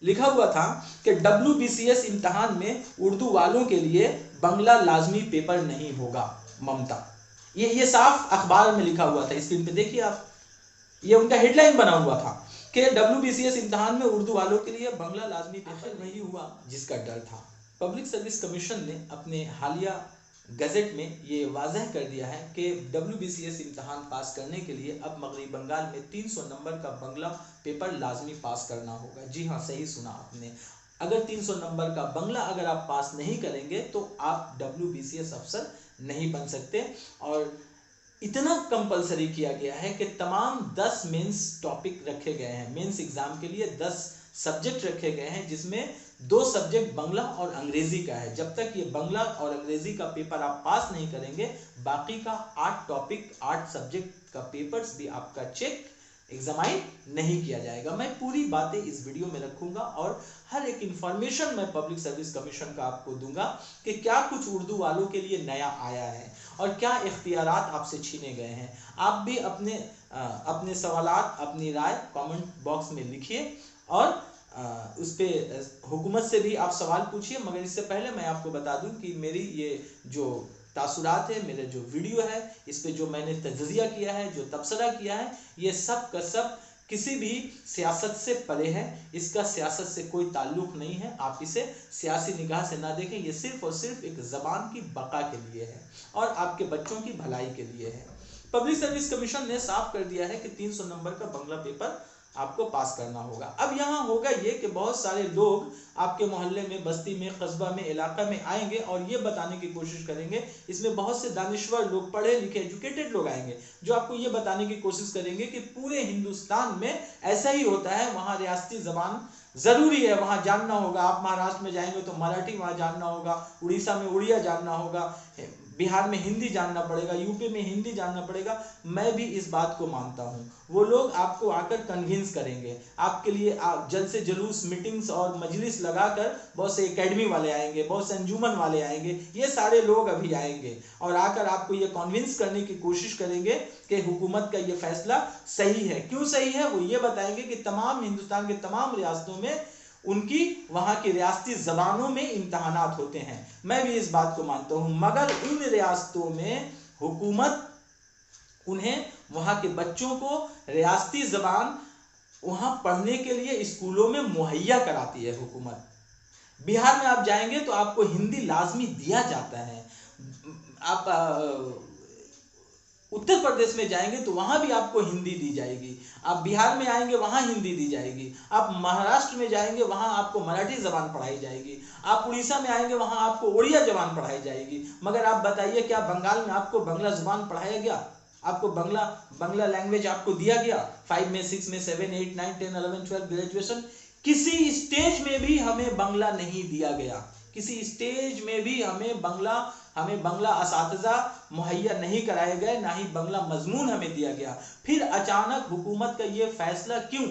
लिखा हुआ था कि WBCS इम्तहान में उर्दू वालों के लिए बंगला लाजमी पेपर नहीं होगा। ममता, ये साफ अखबार में लिखा हुआ था, स्क्रीन पे देखिए आप, ये उनका हेडलाइन बना हुआ था कि WBCS इम्तहान में उर्दू वालों के लिए बंगला लाजमी पेपर नहीं हुआ, जिसका डर था। पब्लिक सर्विस कमीशन ने अपने हालिया गजट में ये वाजह कर दिया है कि WBCS इम्तहान पास करने के लिए अब मगरबी बंगाल में 300 नंबर का बंगला पेपर लाजमी पास करना होगा। जी हाँ, सही सुना आपने, अगर 300 नंबर का बंगला अगर आप पास नहीं करेंगे तो आप WBCS अफसर नहीं बन सकते। और इतना कंपलसरी किया गया है कि तमाम 10 मेंस टॉपिक रखे गए हैं, मेंस एग्जाम के लिए 10 सब्जेक्ट रखे गए हैं, जिसमें 2 सब्जेक्ट बांग्ला और अंग्रेजी का है। जब तक ये बांग्ला और अंग्रेजी का पेपर आप पास नहीं करेंगे, बाकी का 8 टॉपिक 8 सब्जेक्ट का पेपर्स भी आपका चेक एग्जामाइन नहीं किया जाएगा। मैं पूरी बातें इस वीडियो में रखूंगा और हर एक इंफॉर्मेशन मैं पब्लिक सर्विस कमीशन का आपको दूंगा कि क्या कुछ उर्दू वालों के लिए नया आया है और क्या इख्तियारात आपसे छीने गए हैं। आप भी अपने सवालात, अपनी राय कमेंट बॉक्स में लिखिए और उस पे हुकूमत से भी आप सवाल पूछिए। मगर इससे पहले मैं आपको बता दूं कि मेरी ये जो तासुरात है, मेरे जो वीडियो है, इस पे जो मैंने तजज़िया किया है, जो तबसरा किया है, ये सब का सब किसी भी सियासत से परे है। इसका सियासत से कोई ताल्लुक नहीं है, आप इसे सियासी निगाह से ना देखें। ये सिर्फ और सिर्फ एक ज़बान की बका के लिए है और आपके बच्चों की भलाई के लिए है। पब्लिक सर्विस कमीशन ने साफ कर दिया है कि 300 नंबर का बंगला पेपर आपको पास करना होगा। अब यहाँ होगा ये कि बहुत सारे लोग आपके मोहल्ले में, बस्ती में, कस्बा में, इलाका में आएंगे और ये बताने की कोशिश करेंगे, इसमें बहुत से दानिश्वर लोग, पढ़े लिखे एजुकेटेड लोग आएंगे जो आपको ये बताने की कोशिश करेंगे कि पूरे हिंदुस्तान में ऐसा ही होता है, वहाँ रियासती जबान जरूरी है, वहाँ जानना होगा। आप महाराष्ट्र में जाएंगे तो मराठी वहाँ जानना होगा, उड़ीसा में उड़िया जानना होगा, बिहार में हिंदी जानना पड़ेगा, यूपी में हिंदी जानना पड़ेगा। मैं भी इस बात को मानता हूँ। वो लोग आपको आकर कन्विंस करेंगे, आपके लिए जल्द से जुलूस, मीटिंग्स और मजलिस लगाकर बहुत से एकेडमी वाले आएंगे, बहुत से अंजुमन वाले आएंगे, ये सारे लोग अभी आएंगे और आकर आपको ये कन्विंस करने की कोशिश करेंगे कि हुकूमत का ये फैसला सही है। क्यों सही है वो ये बताएंगे कि तमाम हिंदुस्तान के तमाम रियासतों में उनकी वहां की रियासती जबानों में इम्तहानात होते हैं। मैं भी इस बात को मानता हूं, मगर उन रियासतों में हुकूमत उन्हें, वहां के बच्चों को रियासती जबान वहां पढ़ने के लिए स्कूलों में मुहैया कराती है हुकूमत। बिहार में आप जाएंगे तो आपको हिंदी लाजमी दिया जाता है। आप उत्तर प्रदेश में जाएंगे तो वहां भी आपको हिंदी दी जाएगी। आप बिहार में आएंगे वहां हिंदी दी जाएगी। आप महाराष्ट्र में जाएंगे वहां आपको मराठी जबान पढ़ाई जाएगी। आप उड़ीसा में आएंगे वहां आपको उड़िया जबान पढ़ाई जाएगी। मगर आप बताइए, क्या बंगाल में आपको बांग्ला जबान पढ़ाया गया? आपको बांग्ला लैंग्वेज आपको दिया गया? 5 में, 6 में, 7, 8, 9, 10, 11, 12 ग्रेजुएशन किसी स्टेज में भी हमें बांग्ला नहीं दिया गया। किसी स्टेज में भी हमें बांग्ला असातिज़ा मुहैया नहीं कराए गए, ना ही बांग्ला मजमून हमें दिया गया। फिर अचानक हुकूमत का ये फैसला क्यों?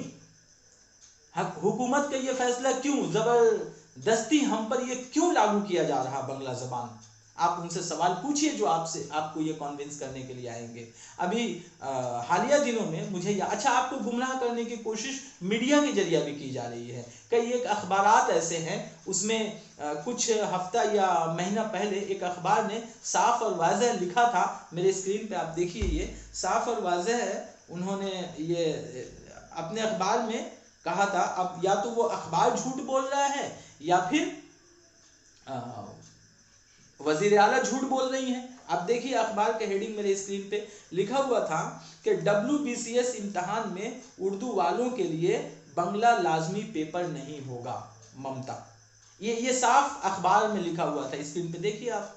हुकूमत का ये फैसला क्यों? जबरदस्ती हम पर ये क्यों लागू किया जा रहा बांग्ला जबान? आप उनसे सवाल पूछिए जो आपको ये कन्विंस करने के लिए आएंगे। अभी हालिया दिनों में मुझे अच्छा, आपको गुमराह करने की कोशिश मीडिया के जरिए भी की जा रही है। कई एक अखबारात ऐसे हैं, उसमें कुछ हफ्ता या महीना पहले एक अखबार ने साफ और वाज़ह लिखा था, मेरे स्क्रीन पे आप देखिए, ये साफ और वाज़ह है। उन्होंने ये अपने अखबार में कहा था। अब या तो वो अखबार झूठ बोल रहा है या फिर वजीर आला झूठ बोल रही हैं। आप देखिए अखबार के हेडिंग मेरे स्क्रीन पे लिखा हुआ था कि WBCS इम्तहान में उर्दू वालों के लिए बंगला लाजमी पेपर नहीं होगा। ममता, ये साफ अखबार में लिखा हुआ था, स्क्रीन पे देखिए आप,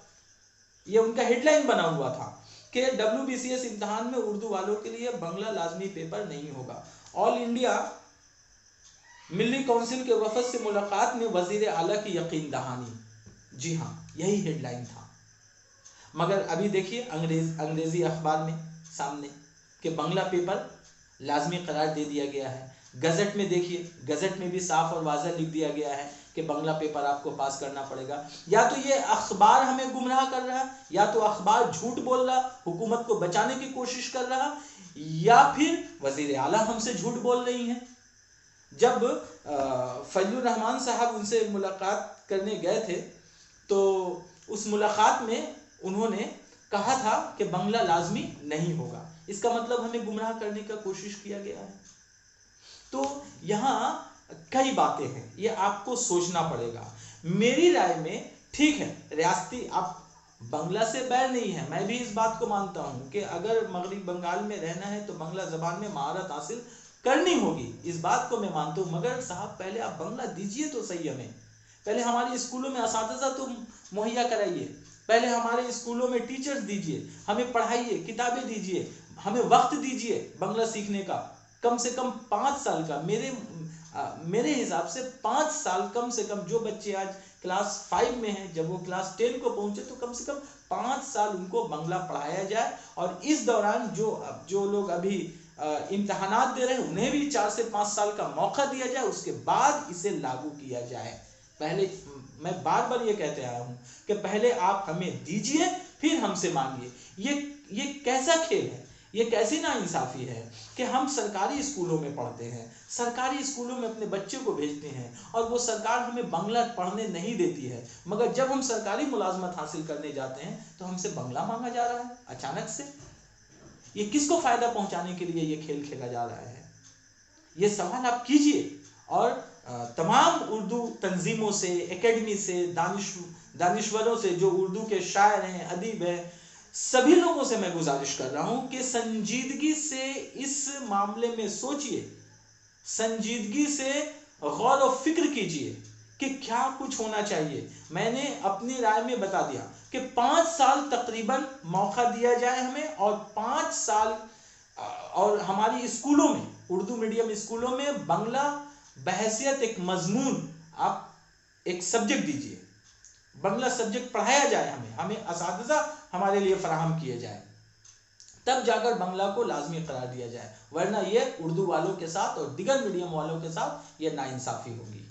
ये उनका हेडलाइन बना हुआ था कि WBCS इम्तहान में उर्दू वालों के लिए बंगला लाजमी पेपर नहीं होगा। ऑल इंडिया मिली काउंसिल के वफद से मुलाकात में वजीर आला की यकीन दहानी। जी हाँ, यही हेडलाइन था। मगर अभी देखिए अंग्रेजी अखबार में सामने कि बांग्ला पेपर लाजमी करार दे दिया गया है। गजट में देखिए, गजट में भी साफ और वाज़ह लिख दिया गया है कि बांग्ला पेपर आपको पास करना पड़ेगा। या तो ये अखबार हमें गुमराह कर रहा है, या तो अखबार झूठ बोल रहा, हुकूमत को बचाने की कोशिश कर रहा, या फिर वजीर आला हमसे झूठ बोल रही है। जब फजलुर रहमान साहब उनसे मुलाकात करने गए थे तो उस मुलाकात में उन्होंने कहा था कि बंगला लाजमी नहीं होगा। इसका मतलब हमें गुमराह करने का कोशिश किया गया है। तो यहाँ कई बातें हैं, ये आपको सोचना पड़ेगा। मेरी राय में ठीक है, रियासती आप बंगला से बैर नहीं है, मैं भी इस बात को मानता हूं कि अगर मगरबी बंगाल में रहना है तो बंगला जबान में महारत हासिल करनी होगी, इस बात को मैं मानता हूं। मगर साहब पहले आप बंगला दीजिए तो सही हमें, पहले हमारे स्कूलों में असातिज़ा तो मुहैया कराइए, पहले हमारे स्कूलों में टीचर्स दीजिए, हमें पढ़ाइए, किताबें दीजिए, हमें वक्त दीजिए बंगला सीखने का, कम से कम 5 साल का। मेरे हिसाब से 5 साल कम से कम। जो बच्चे आज क्लास 5 में हैं, जब वो क्लास 10 को पहुंचे तो कम से कम 5 साल उनको बंगला पढ़ाया जाए। और इस दौरान जो लोग अभी इम्तहानात दे रहे हैं उन्हें भी 4 से 5 साल का मौका दिया जाए, उसके बाद इसे लागू किया जाए। पहले मैं बार बार ये कहते आया हूं कि पहले आप हमें दीजिए फिर हमसे मांगिए। ये कैसा खेल है, ये कैसी नाइंसाफी है कि हम सरकारी स्कूलों में पढ़ते हैं, सरकारी स्कूलों में अपने बच्चे को भेजते हैं और वो सरकार हमें बंगला पढ़ने नहीं देती है, मगर जब हम सरकारी मुलाजमत हासिल करने जाते हैं तो हमसे बंगला मांगा जा रहा है अचानक से। ये किसको फायदा पहुंचाने के लिए ये खेल खेला जा रहा है? ये सवाल आप कीजिए। और तमाम उर्दू तंजीमों से, एकेडमी से, दानिश्वरों से, जो उर्दू के शायर हैं, अदीब हैं, सभी लोगों से मैं गुजारिश कर रहा हूं कि संजीदगी से इस मामले में सोचिए, संजीदगी से गौर और फिक्र कीजिए कि क्या कुछ होना चाहिए। मैंने अपनी राय में बता दिया कि 5 साल तकरीबन मौका दिया जाए हमें, और 5 साल और हमारी स्कूलों में, उर्दू मीडियम स्कूलों में बंगला बहैसियत एक मजमून, आप एक सब्जेक्ट दीजिए, बंगला सब्जेक्ट पढ़ाया जाए, हमें असातिज़ा हमारे लिए फराहम किए जाए, तब जाकर बंगला को लाजमी करार दिया जाए। वरना ये उर्दू वालों के साथ और दिगर मीडियम वालों के साथ ये नाइंसाफी होगी।